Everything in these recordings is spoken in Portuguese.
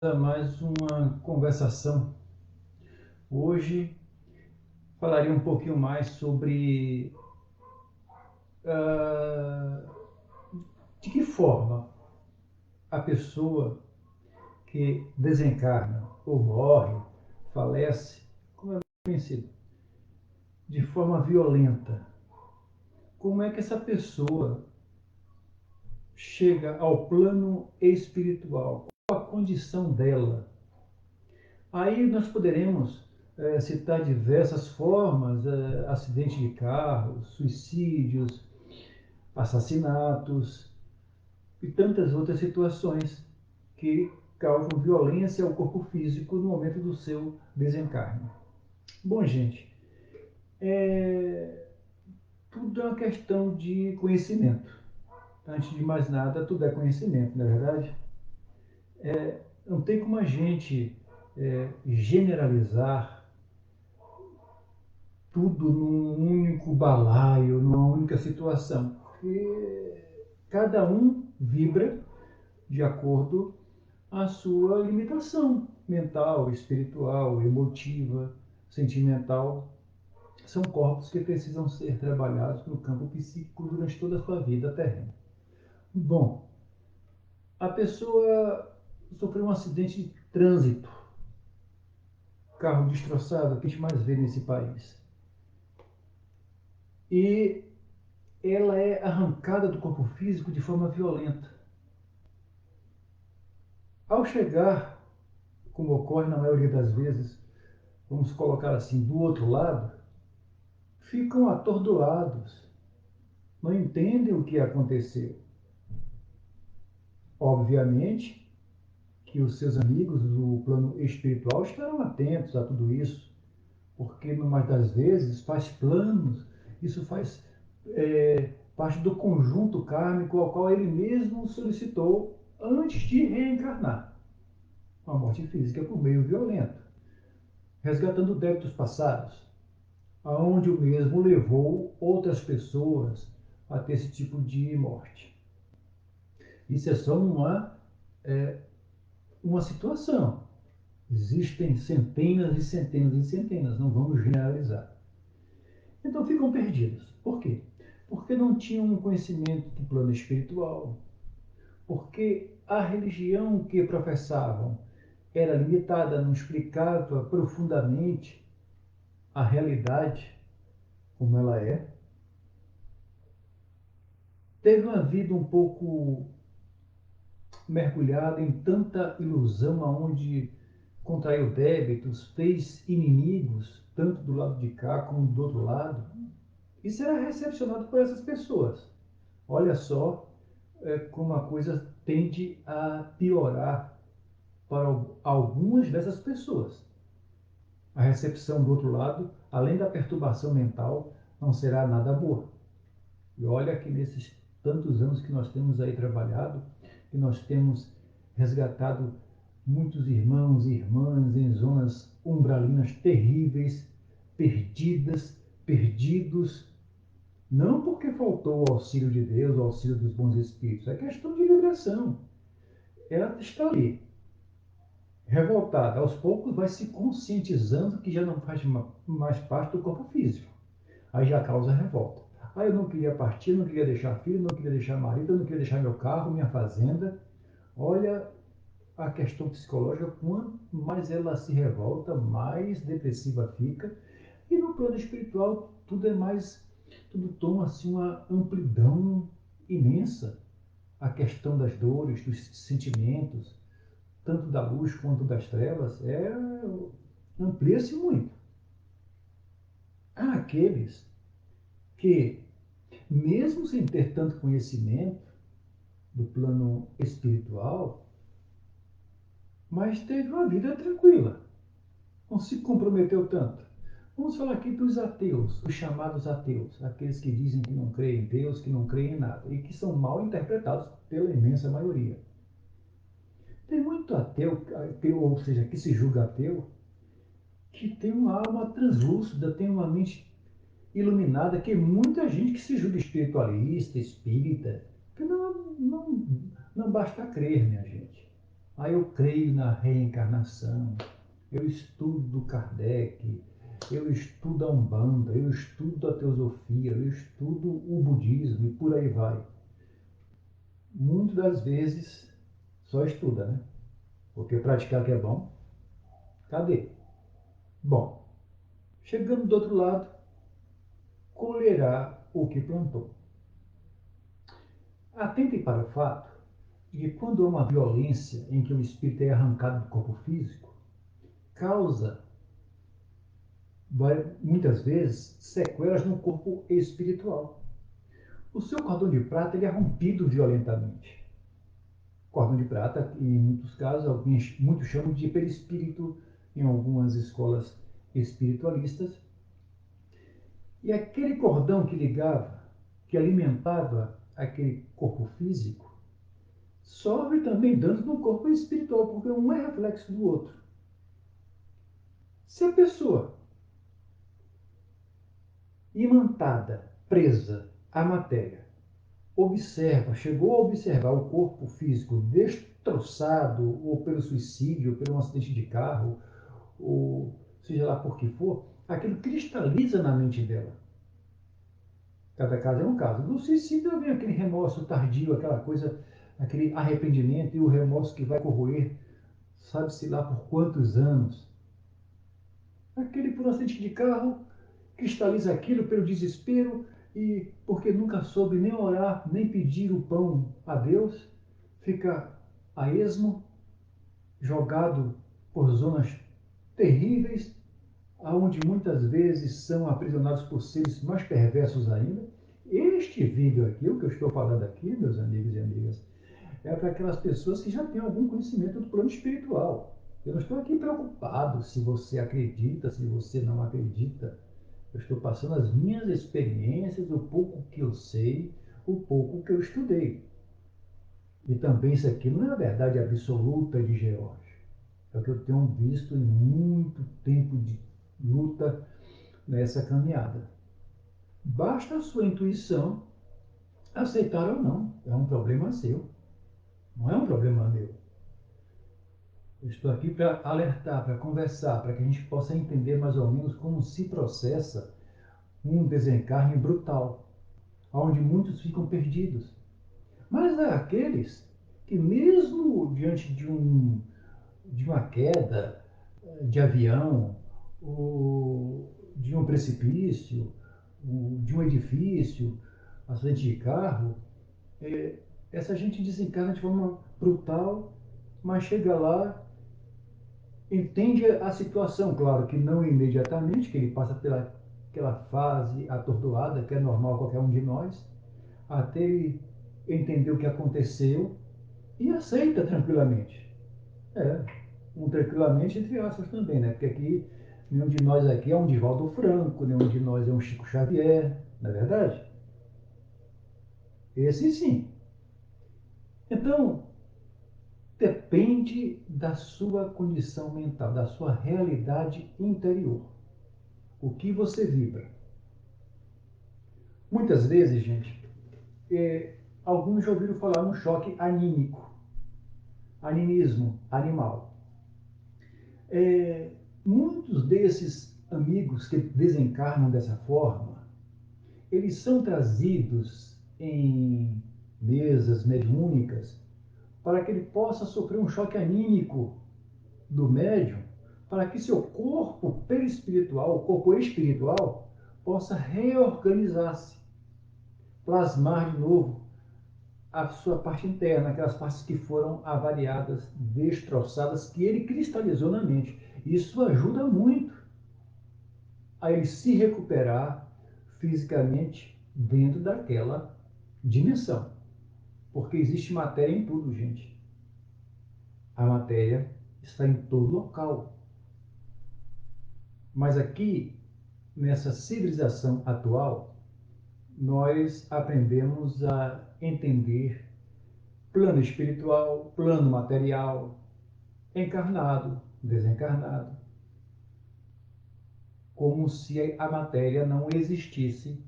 A mais uma conversação. Hoje falaria um pouquinho mais sobre ah, de que forma a pessoa que desencarna ou morre, falece, como é conhecido, de forma violenta. Como é que essa pessoa chega ao plano espiritual? Qual a condição dela? Aí nós poderemos citar diversas formas, acidente de carro, suicídios, assassinatos e tantas outras situações que causam violência ao corpo físico no momento do seu desencarne. Bom, gente, é, tudo é uma questão de conhecimento. Antes de mais nada, tudo é conhecimento, não é verdade? Não tem como a gente generalizar tudo num único balaio, numa única situação, porque cada um vibra de acordo a sua limitação mental, espiritual, emotiva, sentimental. São corpos que precisam ser trabalhados no campo psíquico durante toda a sua vida terrena. Bom, a pessoa sofreu um acidente de trânsito, carro destroçado, que a gente mais vê nesse país. E ela é arrancada do corpo físico de forma violenta. Ao chegar, como ocorre na maioria das vezes, vamos colocar assim, do outro lado, ficam atordoados, não entendem o que aconteceu. Obviamente que os seus amigos do plano espiritual estarão atentos a tudo isso, porque, no mais das vezes, faz planos, isso faz parte do conjunto kármico ao qual ele mesmo solicitou antes de reencarnar. Uma morte física por meio violento, resgatando débitos passados, aonde o mesmo levou outras pessoas a ter esse tipo de morte. Isso é só uma situação. Existem centenas e centenas e centenas, não vamos generalizar. Então ficam perdidos. Por quê? Porque não tinham um conhecimento do plano espiritual, porque a religião que professavam era limitada, não explicava profundamente a realidade como ela é. Teve uma vida um pouco mergulhada em tanta ilusão, aonde contraiu débitos, fez inimigos, tanto do lado de cá como do outro lado, e será recepcionado por essas pessoas. Olha só como a coisa tende a piorar para algumas dessas pessoas. A recepção do outro lado, além da perturbação mental, não será nada boa. E olha que nesses tantos anos que nós temos aí trabalhado, que nós temos resgatado muitos irmãos e irmãs em zonas umbralinas terríveis, perdidas, perdidos, não porque faltou o auxílio de Deus, o auxílio dos bons espíritos, é questão de vibração. Ela está ali, revoltada. Aos poucos vai se conscientizando que já não faz mais parte do corpo físico. Aí já causa revolta. Ah, eu não queria partir, não queria deixar filho, não queria deixar marido, não queria deixar meu carro, minha fazenda. Olha a questão psicológica, quanto mais ela se revolta, mais depressiva fica. E no plano espiritual, tudo toma assim uma amplidão imensa. A questão das dores, dos sentimentos, tanto da luz quanto das trevas, amplia-se muito. Há aqueles que, mesmo sem ter tanto conhecimento do plano espiritual, mas teve uma vida tranquila, não se comprometeu tanto. Vamos falar aqui dos ateus, os chamados ateus, aqueles que dizem que não creem em Deus, que não creem em nada, e que são mal interpretados pela imensa maioria. Tem muito ateu, ou seja, que se julga ateu, que tem uma alma translúcida, tem uma mente iluminada, que muita gente que se julga espiritualista, espírita, que não basta crer, minha gente. Eu creio na reencarnação, eu estudo Kardec, eu estudo a Umbanda, eu estudo a Teosofia, eu estudo o Budismo e por aí vai. Muitas das vezes só estuda, né? Porque praticar que é bom, cadê? Bom, chegando do outro lado, colherá o que plantou. Atente para o fato de que quando há uma violência em que o espírito é arrancado do corpo físico, causa muitas vezes sequelas no corpo espiritual. O seu cordão de prata ele é rompido violentamente. Cordão de prata, em muitos casos, muitos chamam de perispírito em algumas escolas espiritualistas. E aquele cordão que ligava, que alimentava aquele corpo físico, sofre também danos no corpo espiritual, porque um é reflexo do outro. Se a pessoa imantada, presa à matéria, chegou a observar o corpo físico destroçado, ou pelo suicídio, ou pelo um acidente de carro, ou seja lá por que for, aquilo cristaliza na mente dela. Cada caso é um caso. No suicídio vem aquele remorso tardio, aquela coisa, aquele arrependimento e o remorso que vai corroer, sabe-se lá por quantos anos. Aquele por um acidente de carro cristaliza aquilo pelo desespero e porque nunca soube nem orar, nem pedir o pão a Deus, fica a esmo, jogado por zonas terríveis, aonde muitas vezes são aprisionados por seres mais perversos ainda. Este vídeo aqui, o que eu estou falando aqui, meus amigos e amigas, é para aquelas pessoas que já têm algum conhecimento do plano espiritual. Eu não estou aqui preocupado se você acredita, se você não acredita. Eu estou passando as minhas experiências, o pouco que eu sei, o pouco que eu estudei. E também isso aqui não é a verdade absoluta de George. É o que eu tenho visto em muito tempo de luta nessa caminhada. Basta a sua intuição aceitar ou não. É um problema seu. Não é um problema meu. Eu estou aqui para alertar, para conversar, para que a gente possa entender mais ou menos como se processa um desencarne brutal, onde muitos ficam perdidos. Mas há aqueles que, mesmo diante de uma queda de avião, ou de um precipício, de um edifício, acidente de carro, essa gente desencarna de forma brutal, mas chega lá, entende a situação, claro que não imediatamente, que ele passa pela aquela fase atordoada, que é normal qualquer um de nós, até ele entender o que aconteceu e aceita tranquilamente. É, tranquilamente entre aspas também, né? Porque aqui, nenhum de nós aqui é um Divaldo Franco, nenhum de nós é um Chico Xavier, não é verdade? Esse sim. Então, depende da sua condição mental, da sua realidade interior. O que você vibra. Muitas vezes, gente, alguns já ouviram falar no choque anímico, animismo, animal. Muitos desses amigos que desencarnam dessa forma, eles são trazidos em mesas mediúnicas para que ele possa sofrer um choque anímico do médium, para que seu corpo perispiritual, o corpo espiritual, possa reorganizar-se, plasmar de novo a sua parte interna, aquelas partes que foram avariadas, destroçadas, que ele cristalizou na mente. Isso ajuda muito a ele se recuperar fisicamente dentro daquela dimensão. Porque existe matéria em tudo, gente. A matéria está em todo local. Mas aqui, nessa civilização atual, nós aprendemos a entender plano espiritual, plano material, encarnado, desencarnado, como se a matéria não existisse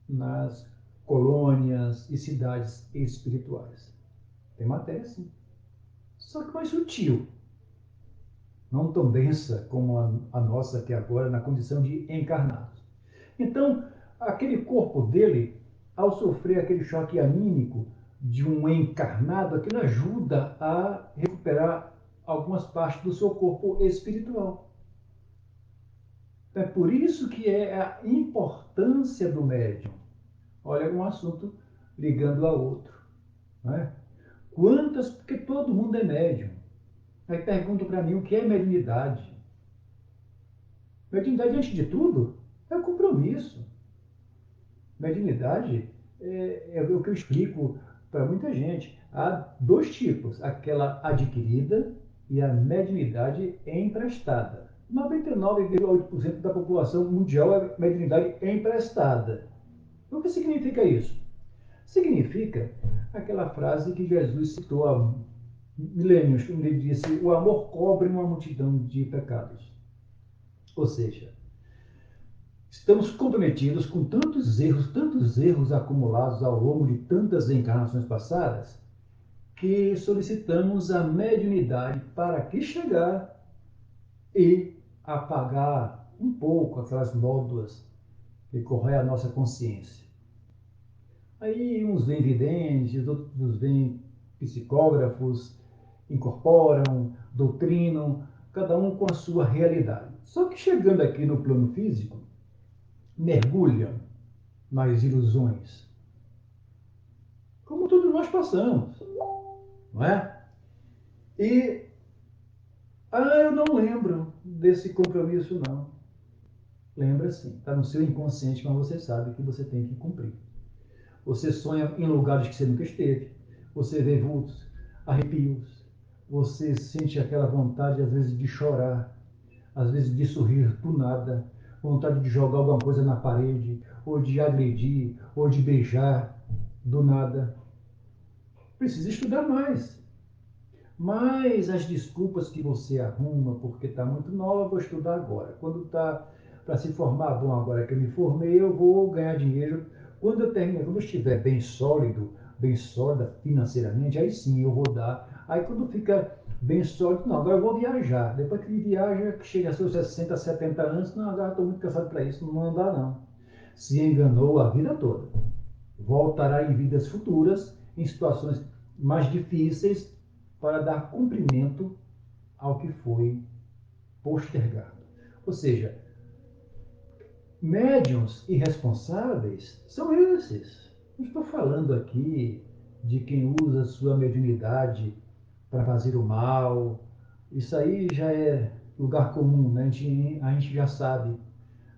nas colônias e cidades espirituais. Tem matéria sim. só que mais sutil, não tão densa como a nossa aqui agora, na condição de encarnados. Então, aquele corpo dele, ao sofrer aquele choque anímico de um encarnado, aquilo ajuda a recuperar algumas partes do seu corpo espiritual. É por isso que é a importância do médium. Olha, um assunto ligando a outro. Não é? Quantas, porque todo mundo é médium. Aí perguntam para mim o que é mediunidade. Mediunidade, antes de tudo, é compromisso. Mediunidade é o que eu explico para muita gente. Há dois tipos: aquela adquirida e a mediunidade emprestada. 99,8% da população mundial é mediunidade emprestada. O que significa isso? Significa aquela frase que Jesus citou há milênios, quando ele disse: o amor cobre uma multidão de pecados. Ou seja, estamos comprometidos com tantos erros acumulados ao longo de tantas encarnações passadas, que solicitamos a mediunidade para que chegar e apagar um pouco aquelas nódoas que corroem a nossa consciência. Aí uns vêm videntes, outros vêm psicógrafos, incorporam, doutrinam, cada um com a sua realidade. Só que chegando aqui no plano físico, mergulham nas ilusões, como todos nós passamos, não é? E, eu não lembro desse compromisso, não. Lembra sim, está no seu inconsciente, mas você sabe que você tem que cumprir. Você sonha em lugares que você nunca esteve, você vê vultos, arrepios, você sente aquela vontade, às vezes, de chorar, às vezes de sorrir do nada, vontade de jogar alguma coisa na parede, ou de agredir, ou de beijar do nada. Precisa estudar mais. Mas as desculpas que você arruma porque está muito nova, vou estudar agora. Quando está para se formar, bom, agora que eu me formei, eu vou ganhar dinheiro. Quando eu terminar, quando eu estiver bem sólido, bem sólida financeiramente, aí sim eu vou dar. Aí quando fica bem sólido, não, agora eu vou viajar. Depois que viaja, que chega aos seus 60, 70 anos, não, agora estou muito cansado para isso, não dá não. Se enganou a vida toda. Voltará em vidas futuras, em situações mais difíceis, para dar cumprimento ao que foi postergado. Ou seja, médiuns irresponsáveis são esses. Não estou falando aqui de quem usa sua mediunidade para fazer o mal. Isso aí já é lugar comum, né? A gente já sabe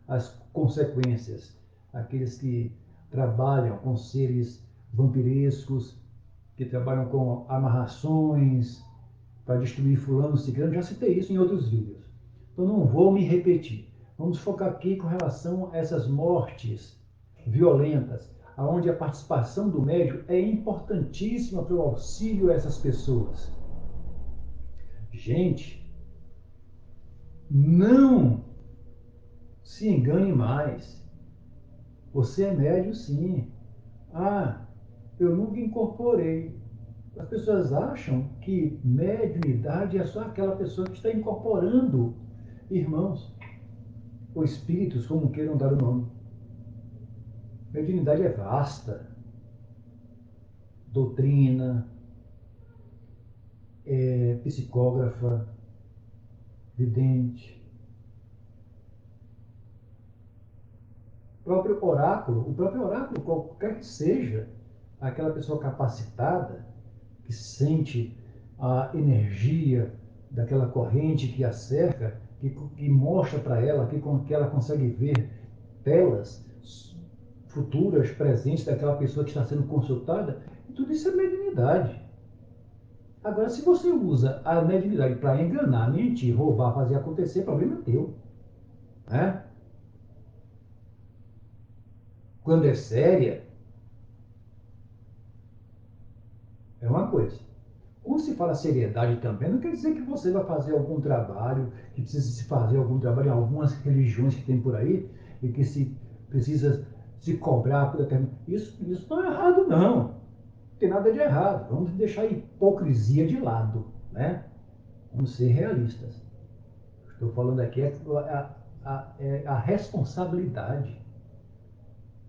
as consequências. Aqueles que trabalham com seres vampirescos, que trabalham com amarrações para destruir fulano, ciclano, já citei isso em outros vídeos. Então não vou me repetir. Vamos focar aqui com relação a essas mortes violentas, aonde a participação do médium é importantíssima para o auxílio a essas pessoas. Gente, não se engane mais. Você é médium, sim. Eu nunca incorporei. As pessoas acham que mediunidade é só aquela pessoa que está incorporando irmãos ou espíritos, como queiram dar o nome. Mediunidade é vasta. Doutrina, psicógrafa, vidente. O próprio oráculo, qualquer que seja, aquela pessoa capacitada, que sente a energia daquela corrente que a cerca, que mostra para ela, que ela consegue ver telas futuras, presentes daquela pessoa que está sendo consultada, tudo isso é mediunidade. Agora, se você usa a mediunidade para enganar, mentir, roubar, fazer acontecer, problema é teu. Né? Quando é séria, é uma coisa. Quando se fala seriedade também, não quer dizer que você vai fazer algum trabalho, que precisa se fazer algum trabalho em algumas religiões que tem por aí, e que se precisa se cobrar por determinado. Isso não é errado, não. Não tem nada de errado. Vamos deixar a hipocrisia de lado. né? Vamos ser realistas. Estou falando aqui é a responsabilidade.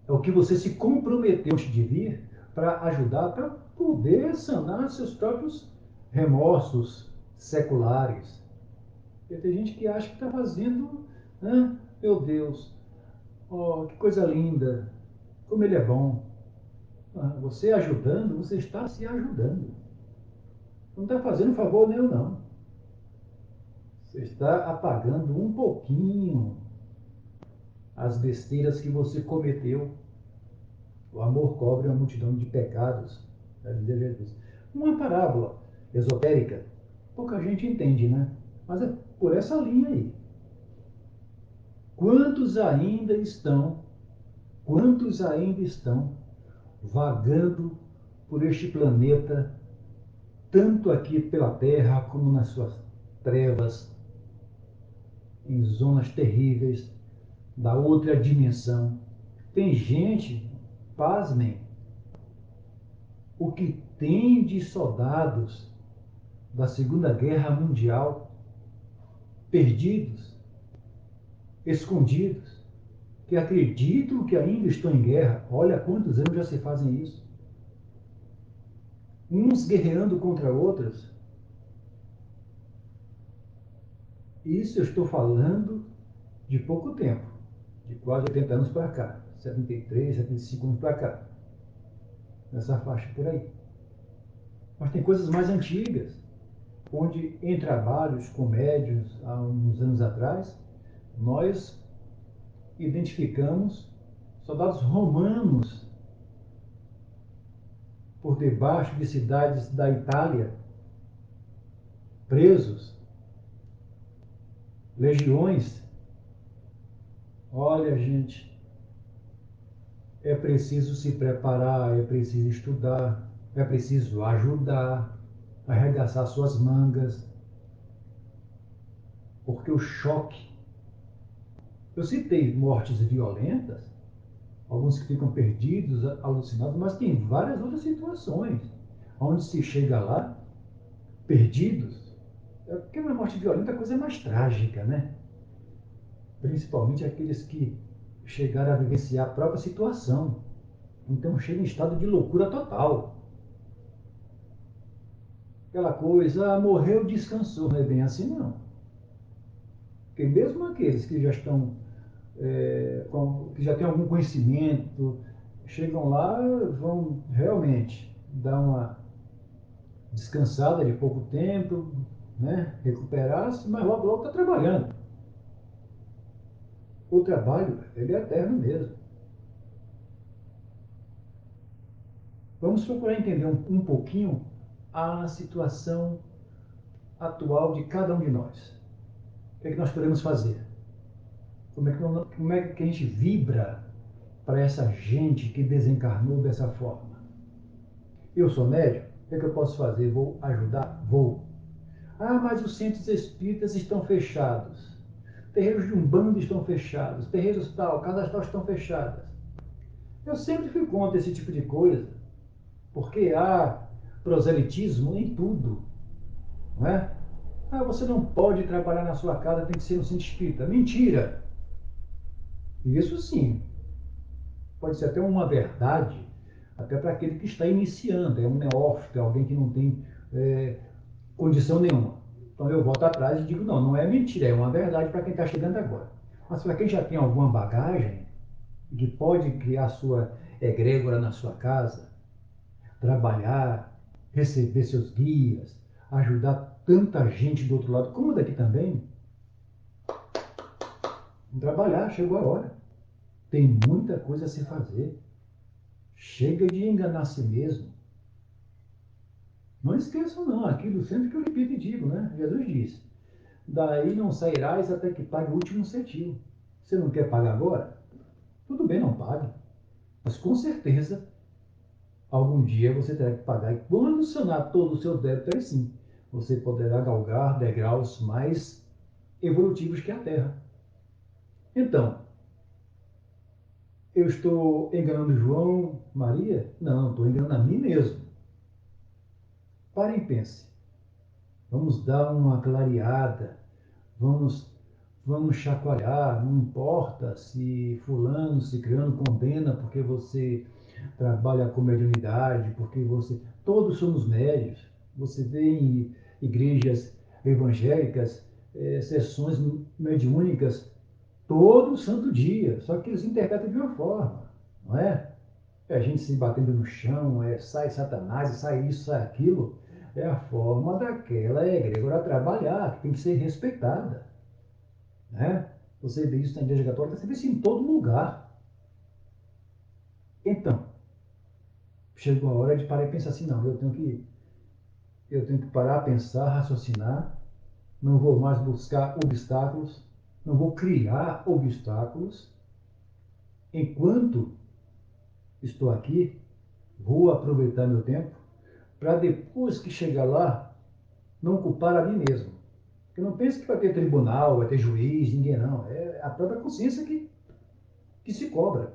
É o que você se comprometeu antes de vir para ajudar, para poder sanar seus próprios remorsos seculares. Porque tem gente que acha que está fazendo, né? Meu Deus, oh, que coisa linda, como ele é bom. Você ajudando, você está se ajudando. Não está fazendo favor nenhum, não. Você está apagando um pouquinho as besteiras que você cometeu. O amor cobre uma multidão de pecados, já dizia Jesus. Uma parábola esotérica, pouca gente entende, né? Mas é por essa linha aí. Quantos ainda estão, quantos ainda estão vagando por este planeta, tanto aqui pela Terra como nas suas trevas, em zonas terríveis da outra dimensão? Tem gente, pasmem, o que tem de soldados da Segunda Guerra Mundial perdidos, escondidos, que acreditam que ainda estão em guerra. Olha há quantos anos já se fazem isso. Uns guerreando contra outros. Isso eu estou falando de pouco tempo, de quase 80 anos para cá, 73, 75 anos para cá, nessa faixa por aí. Mas tem coisas mais antigas, onde em trabalhos com médiuns há uns anos atrás, nós identificamos soldados romanos por debaixo de cidades da Itália, presos, legiões. Olha, gente, é preciso se preparar, é preciso estudar, é preciso ajudar, arregaçar suas mangas, porque o choque. Eu citei mortes violentas, alguns que ficam perdidos, alucinados, mas tem várias outras situações onde se chega lá, perdidos. Porque uma morte violenta é a coisa mais trágica, né? Principalmente aqueles que chegaram a vivenciar a própria situação. Então chega em estado de loucura total. Aquela coisa, morreu, descansou. Não é bem assim, não. Porque mesmo aqueles que já estão, que já têm algum conhecimento, chegam lá, vão realmente dar uma descansada de pouco tempo, né? Recuperar-se, mas logo logo está trabalhando. O trabalho, ele é eterno mesmo. Vamos procurar entender um pouquinho a situação atual de cada um de nós. O que é que nós podemos fazer? Como é que a gente vibra para essa gente que desencarnou dessa forma? Eu sou médico, o que é que eu posso fazer? Vou ajudar? Vou. Ah, mas os centros espíritas estão fechados. Terreiros de Umbanda estão fechados. Terreiros tal, casas tal estão fechadas. Eu sempre fui contra esse tipo de coisa, porque há proselitismo em tudo, não é? Ah, você não pode trabalhar na sua casa, tem que ser no centro espírita. Mentira! Isso sim, pode ser até uma verdade, até para aquele que está iniciando, é um neófito, é alguém que não tem é, condição nenhuma. Então eu volto atrás e digo, não, não é mentira, é uma verdade para quem está chegando agora. Mas para quem já tem alguma bagagem, que pode criar sua egrégora na sua casa, trabalhar, receber seus guias, ajudar tanta gente do outro lado, como daqui também, trabalhar, chegou a hora. Tem muita coisa a se fazer. Chega de enganar a si mesmo. Não esqueçam não, aquilo sempre que eu repito e digo, né? Jesus disse, daí não sairás até que pague o último centavo. Você não quer pagar agora? Tudo bem, não pague. Mas com certeza, algum dia você terá que pagar. E quando sanar todo o seu débito, aí sim, você poderá galgar degraus mais evolutivos que a Terra. Então, eu estou enganando João, Maria? Não, estou enganando a mim mesmo. Pare e pense. Vamos dar uma clareada, vamos, vamos chacoalhar, não importa se fulano, ciclano condena porque você trabalha com mediunidade, porque você... Todos somos médios. Você vê em igrejas evangélicas, sessões mediúnicas todo santo dia, só que eles interpretam de uma forma, não é? É a gente se batendo no chão, sai Satanás, sai isso, sai aquilo. É a forma daquela egrégora trabalhar, que tem que ser respeitada. Né? Você vê isso na Igreja Católica, você vê isso em todo lugar. Então, chegou a hora de parar e pensar assim, não, eu tenho que parar, pensar, raciocinar, não vou mais buscar obstáculos, não vou criar obstáculos. Enquanto estou aqui, vou aproveitar meu tempo para depois que chegar lá, não culpar a mim mesmo. Eu não penso que vai ter tribunal, vai ter juiz, ninguém não. É a própria consciência que se cobra.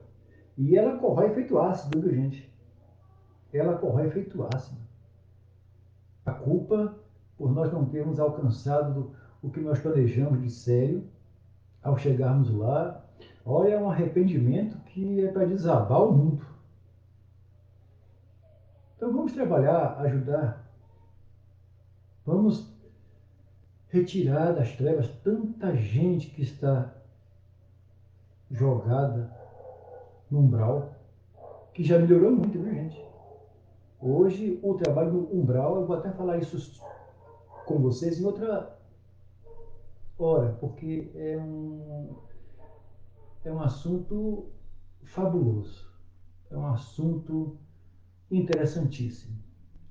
E ela corrói feito ácido, viu, gente? Ela corrói feito ácido. A culpa por nós não termos alcançado o que nós planejamos de sério ao chegarmos lá. Olha, é um arrependimento que é para desabar o mundo. Então vamos trabalhar, ajudar. Vamos retirar das trevas tanta gente que está jogada no umbral, que já melhorou muito, viu, gente? Hoje, o trabalho no umbral, eu vou até falar isso com vocês em outra hora, porque é um assunto fabuloso, é um assunto interessantíssimo.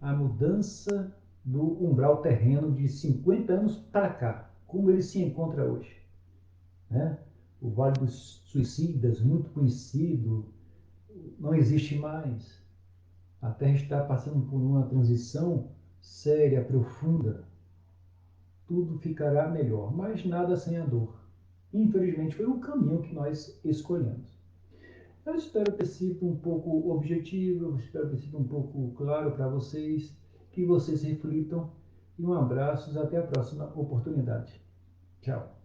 A mudança do umbral terreno de 50 anos para cá, como ele se encontra hoje. Né? O Vale dos Suicidas, muito conhecido, não existe mais. A Terra está passando por uma transição séria, profunda. Tudo ficará melhor, mas nada sem a dor. Infelizmente, foi o caminho que nós escolhemos. Eu espero ter sido um pouco objetivo, eu espero ter sido um pouco claro para vocês, que vocês reflitam. E um abraço, até a próxima oportunidade. Tchau.